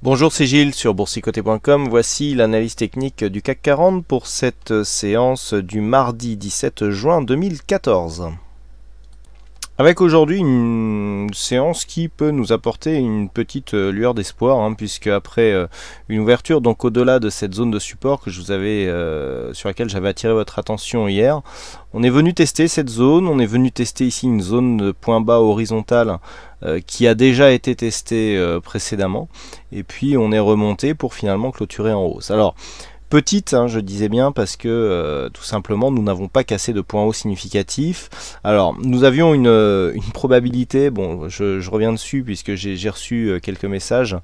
Bonjour, c'est Gilles sur boursicoté.com. Voici l'analyse technique du CAC 40 pour cette séance du mardi 17 juin 2014. Avec aujourd'hui une séance qui peut nous apporter une petite lueur d'espoir, puisque après une ouverture donc au-delà de cette zone de support que je vous avais sur laquelle j'avais attiré votre attention hier, on est venu tester cette zone, on est venu tester ici une zone de point bas horizontal qui a déjà été testée précédemment, et puis on est remonté pour finalement clôturer en hausse. Alors petite, je disais bien, parce que tout simplement nous n'avons pas cassé de point haut significatif. Alors nous avions une probabilité, bon je reviens dessus puisque j'ai reçu quelques messages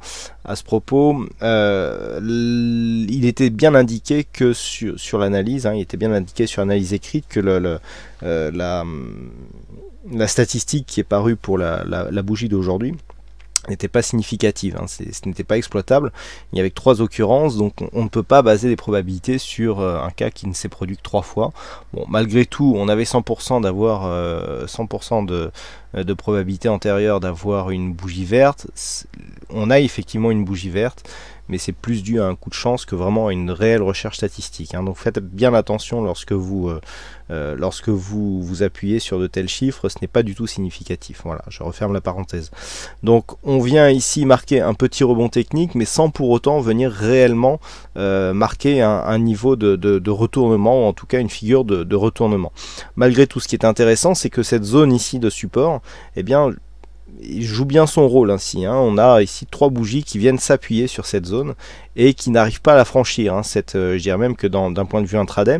à ce propos. Il était bien indiqué que sur l'analyse, il était bien indiqué sur l'analyse écrite que la statistique qui est parue pour la bougie d'aujourd'hui n'était pas significative, ce n'était pas exploitable. Il y avait 3 occurrences, donc on ne peut pas baser des probabilités sur un cas qui ne s'est produit que 3 fois. Bon, malgré tout, on avait 100% d'avoir 100% de probabilité antérieure d'avoir une bougie verte. On a effectivement une bougie verte, mais c'est plus dû à un coup de chance que vraiment à une réelle recherche statistique. Donc faites bien attention lorsque vous appuyez sur de tels chiffres, ce n'est pas du tout significatif. Voilà, je referme la parenthèse. Donc on vient ici marquer un petit rebond technique, mais sans pour autant venir réellement marquer un niveau de retournement, ou en tout cas une figure de retournement. Malgré tout, ce qui est intéressant, c'est que cette zone ici de support, eh bien, il joue bien son rôle ainsi. On a ici 3 bougies qui viennent s'appuyer sur cette zone et qui n'arrivent pas à la franchir. Je dirais même que d'un point de vue intraday,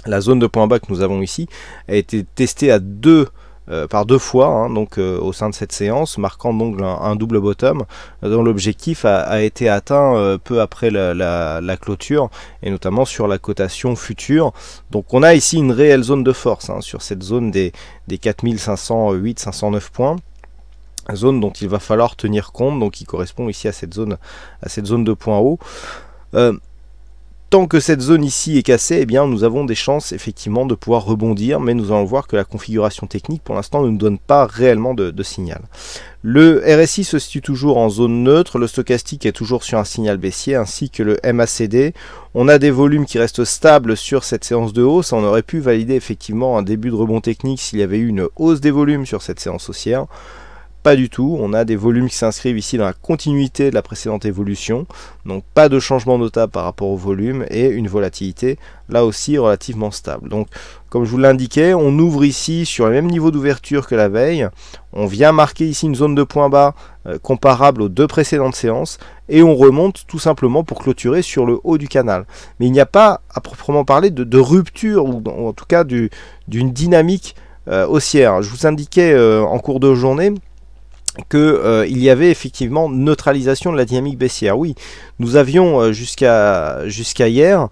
la zone de point bas que nous avons ici a été testée à par deux fois, donc au sein de cette séance, marquant donc un double bottom dont l'objectif a été atteint peu après la clôture, et notamment sur la cotation future. Donc on a ici une réelle zone de force sur cette zone des 4508-509 points. Zone dont il va falloir tenir compte, donc qui correspond ici à cette zone de point haut. Tant que cette zone ici est cassée, eh bien nous avons des chances effectivement de pouvoir rebondir, mais nous allons voir que la configuration technique pour l'instant ne nous donne pas réellement de signal. Le RSI se situe toujours en zone neutre, le stochastique est toujours sur un signal baissier, ainsi que le MACD. On a des volumes qui restent stables sur cette séance de hausse. On aurait pu valider effectivement un début de rebond technique s'il y avait eu une hausse des volumes sur cette séance haussière. Pas du tout, on a des volumes qui s'inscrivent ici dans la continuité de la précédente évolution, donc pas de changement notable par rapport au volume et une volatilité là aussi relativement stable. Donc comme je vous l'indiquais, on ouvre ici sur le même niveau d'ouverture que la veille, on vient marquer ici une zone de point bas comparable aux 2 précédentes séances et on remonte tout simplement pour clôturer sur le haut du canal. Mais il n'y a pas à proprement parler de rupture ou en tout cas d'une dynamique haussière. Je vous indiquais en cours de journée qu'il y avait effectivement neutralisation de la dynamique baissière. Oui, nous avions jusqu'à hier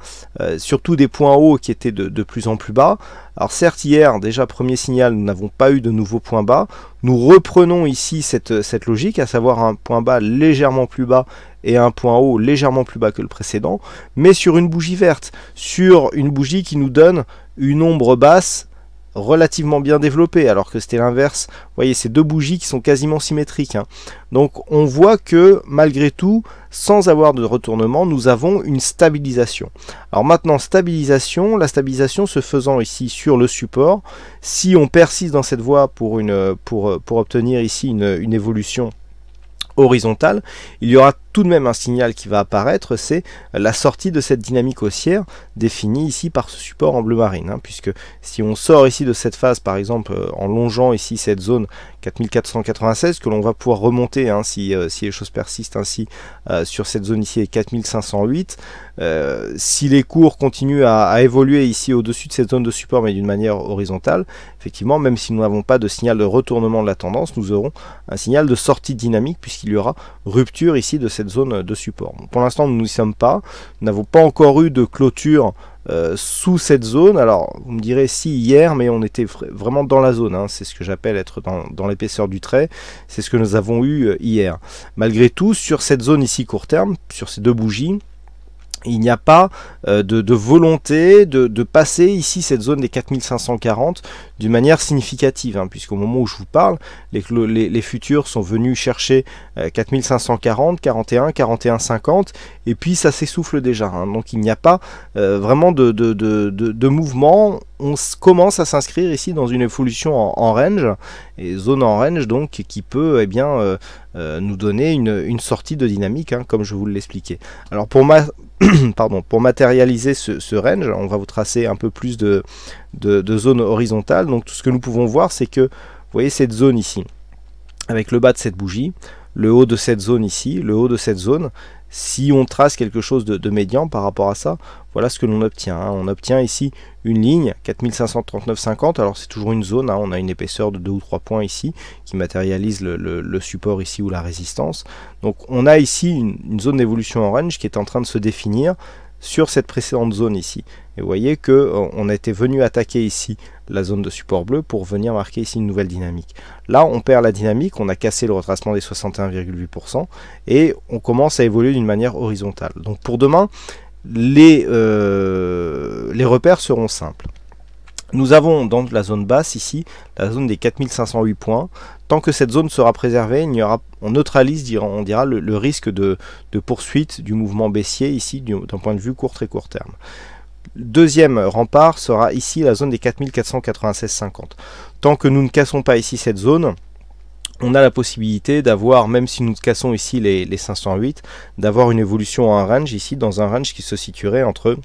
surtout des points hauts qui étaient de plus en plus bas. Alors certes, hier, déjà premier signal, nous n'avons pas eu de nouveaux points bas. Nous reprenons ici cette logique, à savoir un point bas légèrement plus bas et un point haut légèrement plus bas que le précédent, mais sur une bougie verte, sur une bougie qui nous donne une ombre basse relativement bien développé, alors que c'était l'inverse. Vous voyez, ces 2 bougies qui sont quasiment symétriques. Donc on voit que malgré tout, sans avoir de retournement, nous avons une stabilisation. Alors maintenant, la stabilisation se faisant ici sur le support, si on persiste dans cette voie pour obtenir ici une évolution horizontale, il y aura tout de même un signal qui va apparaître, c'est la sortie de cette dynamique haussière définie ici par ce support en bleu marine, puisque si on sort ici de cette phase, par exemple en longeant ici cette zone 4496, que l'on va pouvoir remonter si les choses persistent ainsi sur cette zone ici 4508, si les cours continuent à évoluer ici au-dessus de cette zone de support mais d'une manière horizontale, effectivement, même si nous n'avons pas de signal de retournement de la tendance, nous aurons un signal de sortie dynamique puisqu'il y aura rupture ici de cette zone de support. Pour l'instant, nous n'y sommes pas. Nous n'avons pas encore eu de clôture sous cette zone. Alors, vous me direz si hier, mais on était vraiment dans la zone. C'est ce que j'appelle être dans l'épaisseur du trait. C'est ce que nous avons eu hier. Malgré tout, sur cette zone ici court terme, sur ces 2 bougies, il n'y a pas de volonté de passer ici cette zone des 4540 d'une manière significative, hein, puisqu'au moment où je vous parle, les futurs sont venus chercher 4540, 41, 41,50 et puis ça s'essouffle déjà, hein. Donc il n'y a pas vraiment de mouvement. On commence à s'inscrire ici dans une évolution en range, et zone en range donc qui peut nous donner une sortie de dynamique, hein, comme je vous l'expliquais. Alors pour matérialiser ce range, on va vous tracer un peu plus de zones horizontales. Donc tout ce que nous pouvons voir, c'est que, vous voyez cette zone ici, avec le bas de cette bougie, le haut de cette zone ici, le haut de cette zone. Si on trace quelque chose de médian par rapport à ça, voilà ce que l'on obtient, hein. On obtient ici une ligne 4539,50. Alors c'est toujours une zone, hein. On a une épaisseur de 2 ou 3 points ici qui matérialise le support ici ou la résistance. Donc on a ici une zone d'évolution en range qui est en train de se définir sur cette précédente zone ici. Et vous voyez que on a été venu attaquer ici la zone de support bleu pour venir marquer ici une nouvelle dynamique. Là on perd la dynamique, on a cassé le retracement des 61,8% et on commence à évoluer d'une manière horizontale. Donc pour demain, les repères seront simples. Nous avons dans la zone basse ici, la zone des 4508 points. Tant que cette zone sera préservée, on neutralise, on dira, le risque de poursuite du mouvement baissier ici d'un point de vue très court terme. Deuxième rempart sera ici la zone des 4496,50. Tant que nous ne cassons pas ici cette zone, on a la possibilité d'avoir, même si nous cassons ici les 508, d'avoir une évolution en range ici, dans un range qui se situerait entre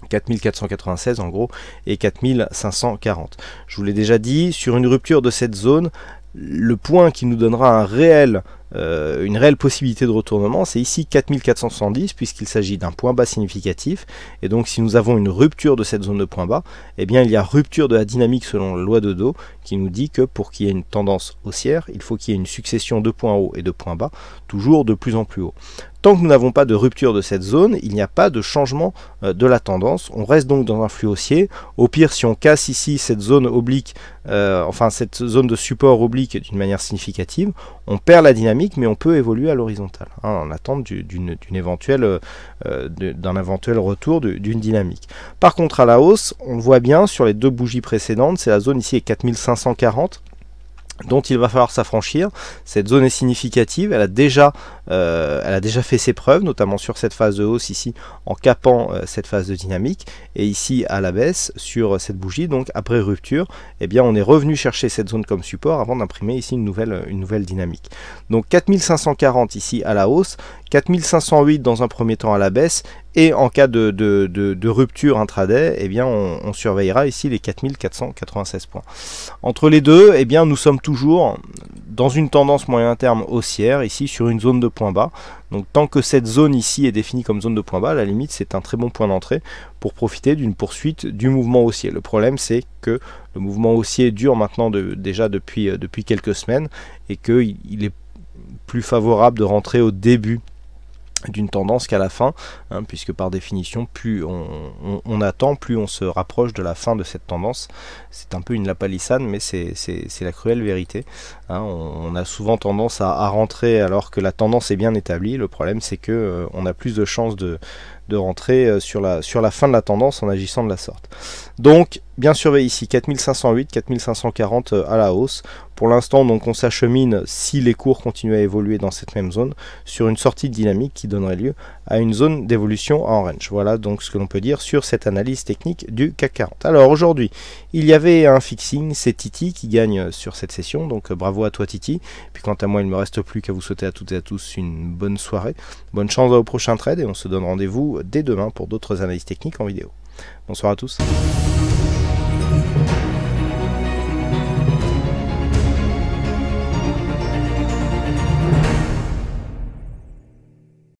4496 en gros et 4540. Je vous l'ai déjà dit, sur une rupture de cette zone, le point qui nous donnera une réelle possibilité de retournement, c'est ici 4470, puisqu'il s'agit d'un point bas significatif. Et donc si nous avons une rupture de cette zone de point bas, eh bien il y a rupture de la dynamique selon la loi de Dow, qui nous dit que pour qu'il y ait une tendance haussière, il faut qu'il y ait une succession de points hauts et de points bas, toujours de plus en plus haut. Tant que nous n'avons pas de rupture de cette zone, il n'y a pas de changement de la tendance. On reste donc dans un flux haussier. Au pire, si on casse ici cette zone oblique, enfin cette zone de support oblique d'une manière significative, on perd la dynamique, mais on peut évoluer à l'horizontale, hein, en attente d'un éventuel retour d'une dynamique. Par contre, à la hausse, on le voit bien sur les deux bougies précédentes, c'est la zone ici est 4540. Dont il va falloir s'affranchir. Cette zone est significative, elle a déjà fait ses preuves, notamment sur cette phase de hausse ici, en capant cette phase de dynamique, et ici à la baisse sur cette bougie. Donc après rupture, eh bien on est revenu chercher cette zone comme support avant d'imprimer ici une nouvelle dynamique. Donc 4540 ici à la hausse, 4508 dans un premier temps à la baisse, et en cas de rupture intraday, eh bien on surveillera ici les 4496 points. Entre les deux, eh bien nous sommes toujours dans une tendance moyen terme haussière, ici sur une zone de point bas. Donc tant que cette zone ici est définie comme zone de point bas, à la limite c'est un très bon point d'entrée pour profiter d'une poursuite du mouvement haussier. Le problème c'est que le mouvement haussier dure maintenant déjà depuis quelques semaines, et qu'il est plus favorable de rentrer au début d'une tendance qu'à la fin, hein, puisque par définition plus on attend, plus on se rapproche de la fin de cette tendance. C'est un peu une lapalissade, mais c'est la cruelle vérité, hein. On a souvent tendance à rentrer alors que la tendance est bien établie. Le problème c'est que on a plus de chances de rentrer sur la fin de la tendance en agissant de la sorte. Donc bien surveiller ici 4508, 4540 à la hausse. Pour l'instant donc on s'achemine, si les cours continuent à évoluer dans cette même zone, sur une sortie de dynamique qui donnerait lieu à une zone d'évolution en range. Voilà donc ce que l'on peut dire sur cette analyse technique du CAC 40. Alors aujourd'hui il y avait un fixing, c'est Titi qui gagne sur cette session, donc bravo à toi Titi. Puis quant à moi il ne me reste plus qu'à vous souhaiter à toutes et à tous une bonne soirée, bonne chance au prochain trade, et on se donne rendez-vous dès demain pour d'autres analyses techniques en vidéo. Bonsoir à tous.